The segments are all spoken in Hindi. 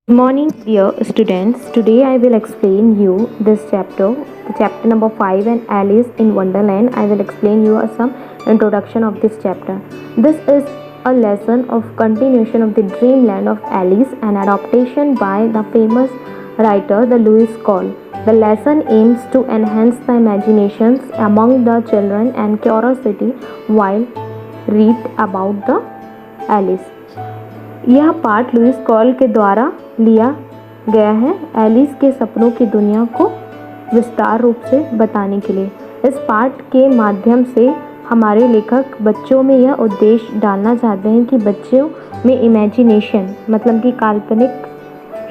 Morning, dear students. Today I will explain you this chapter, the chapter number 5 and Alice in Wonderland. I will explain you some introduction of this chapter. This is a lesson of continuation of the Dreamland of Alice, an adaptation by the famous writer the Lewis Carroll. The lesson aims to enhance the imaginations among the children and curiosity while read about the Alice. यह पाठ लुइस कॉल के द्वारा लिया गया है एलिस के सपनों की दुनिया को विस्तार रूप से बताने के लिए। इस पाठ के माध्यम से हमारे लेखक बच्चों में यह उद्देश्य डालना चाहते हैं कि बच्चों में इमेजिनेशन मतलब कि काल्पनिक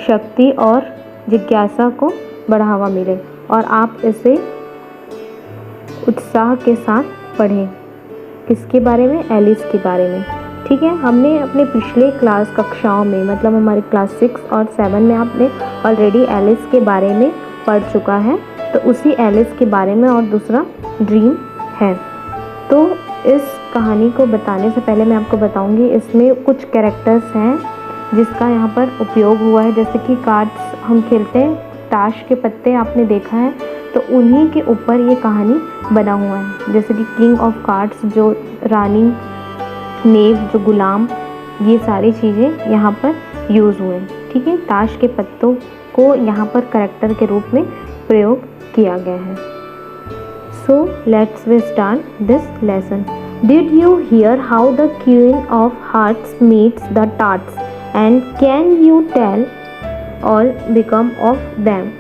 शक्ति और जिज्ञासा को बढ़ावा मिले और आप इसे उत्साह के साथ पढ़ें। किसके बारे में? एलिस के बारे में। ठीक है, हमने अपने पिछले क्लास कक्षाओं में मतलब हमारे क्लास 6 और 7 में आपने ऑलरेडी एलिस के बारे में पढ़ चुका है, तो उसी एलिस के बारे में और दूसरा ड्रीम है। तो इस कहानी को बताने से पहले मैं आपको बताऊंगी इसमें कुछ कैरेक्टर्स हैं जिसका यहाँ पर उपयोग हुआ है। जैसे कि कार्ड्स हम खेलते हैं, ताश के पत्ते आपने देखा है, तो उन्हीं के ऊपर ये कहानी बना हुआ है। जैसे कि किंग ऑफ कार्ड्स जो रानी, नेव जो गुलाम, ये सारी चीज़ें यहाँ पर यूज़ हुए। ठीक है, ताश के पत्तों को यहाँ पर करेक्टर के रूप में प्रयोग किया गया है। So let's we start this lesson. Did you hear how the queen of hearts meets the tarts and can you tell all become of them?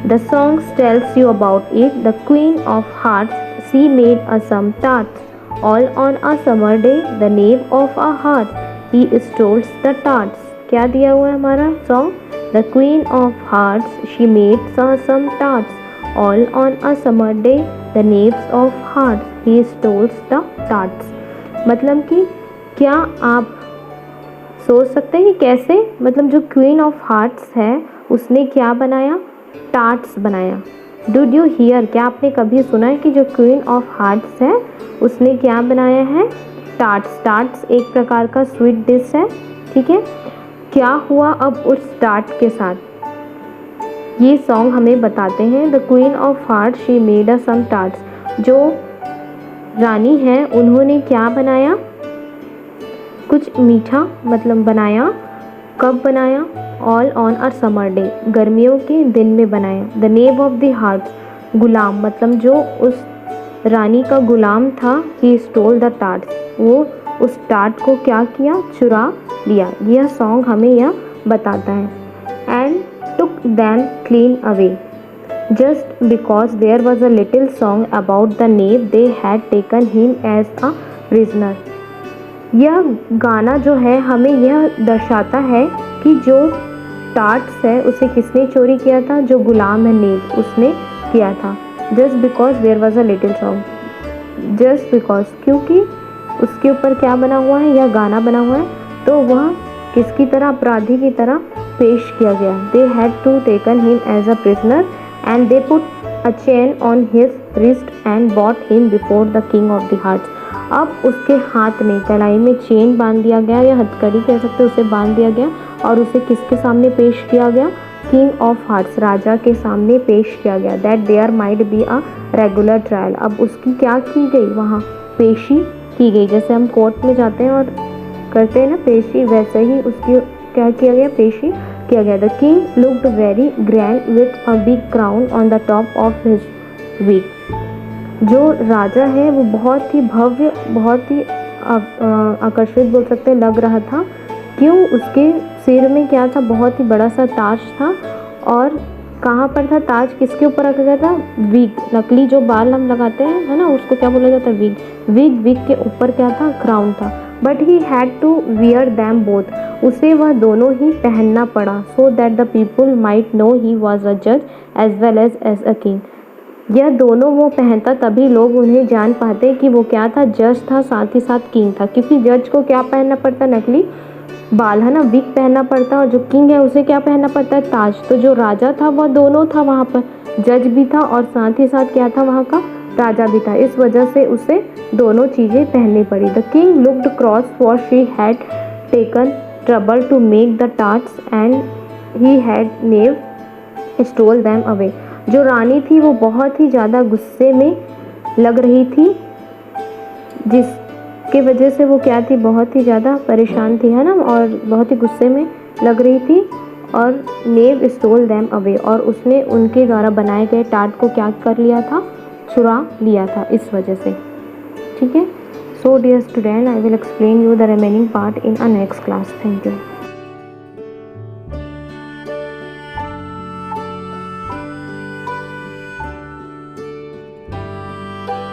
The song tells you about it. The queen of hearts she made a some tarts all on a summer day. The knave of a heart he stole the tarts. क्या दिया हुआ है हमारा song? The queen of hearts she made some tarts all on a summer day. The knave of hearts he stole the tarts. मतलब कि क्या आप सोच सकते हैं कि कैसे, मतलब जो क्वीन ऑफ हार्ट्स है उसने क्या बनाया? टार्ट्स बनाया। Did you hear? क्या आपने कभी सुना है कि जो क्वीन ऑफ हार्ट्स है उसने क्या बनाया है? टार्ट्स। टार्ट्स एक प्रकार का स्वीट डिश है। ठीक है, क्या हुआ अब उस टार्ट के साथ? ये सॉन्ग हमें बताते हैं। The queen of hearts she made a some tarts. जो रानी है उन्होंने क्या बनाया? कुछ मीठा मतलब बनाया। कब बनाया? All on a summer day, गर्मियों के दिन में बनाया। The knave of the hearts, गुलाम मतलब जो उस रानी का गुलाम था, ही स्टोल द टार्ट्स, वो उस टार्ट को क्या किया? चुरा लिया। यह सॉन्ग हमें यह बताता है। And took them clean away just because there was a little song about the knave they had taken him as a prisoner. यह गाना जो है हमें यह दर्शाता है कि जो टार्ट्स है उसे किसने चोरी किया था? जो गुलाम है नेव, उसने किया था। Just because there was a little song, just because क्योंकि उसके ऊपर क्या बना हुआ है? यह गाना बना हुआ है, तो वह किसकी तरह? अपराधी की तरह पेश किया गया। They had to taken him as a prisoner and they put a chain on his wrist and bought him before the king of the hearts. अब उसके हाथ में कलाई में चेन बांध दिया गया या हथकड़ी कह सकते, उसे बांध दिया गया और उसे किसके सामने पेश किया गया? किंग ऑफ हार्ट्स, राजा के सामने पेश किया गया। That there might be a regular trial. अब उसकी क्या की गई? वहाँ पेशी की गई। जैसे हम कोर्ट में जाते हैं और करते हैं ना पेशी, वैसे ही उसकी क्या किया गया? पेशी किया गया। The king looked very grand with a big crown on the top of his wig. जो राजा है वो बहुत ही भव्य, बहुत ही आकर्षित बोल सकते हैं लग रहा था। क्यों? उसके सिर में क्या था? बहुत ही बड़ा सा ताज था। और कहाँ पर था ताज? किसके ऊपर रखा गया था? विग, नकली जो बाल हम लगाते हैं है ना, उसको क्या बोला जाता है? विग। विग के ऊपर क्या था? क्राउन था। But he had to wear them both, उसे वह दोनों ही पहनना पड़ा। So that the people might know he was a जज as well as a king. यह दोनों वो पहनता तभी लोग उन्हें जान पाते कि वो क्या था? जज था, साथ ही साथ किंग था। क्योंकि जज को क्या पहनना पड़ता? नकली बाल है ना, विग पहनना पड़ता। और जो किंग है उसे क्या पहनना पड़ता है? ताज। तो जो राजा था वह दोनों था, वहाँ पर जज भी था और साथ ही साथ क्या था? वहाँ का राजा भी था। इस वजह से उसे दोनों चीज़ें पहननी पड़ी। The king looked cross for she had taken trouble to make the tarts and he had knave stole them away। जो रानी थी वो बहुत ही ज़्यादा गुस्से में लग रही थी, जिसके वजह से वो क्या थी, बहुत ही ज़्यादा परेशान थी, है ना, और बहुत ही गुस्से में लग रही थी। और नेव स्टोल दैम अवे, और उसने उनके द्वारा बनाए गए टार्ट को क्या कर लिया था, चुरा लिया था इस वजह से। ठीक है। So dear student, I will explain you the remaining part in a next class. Thank you.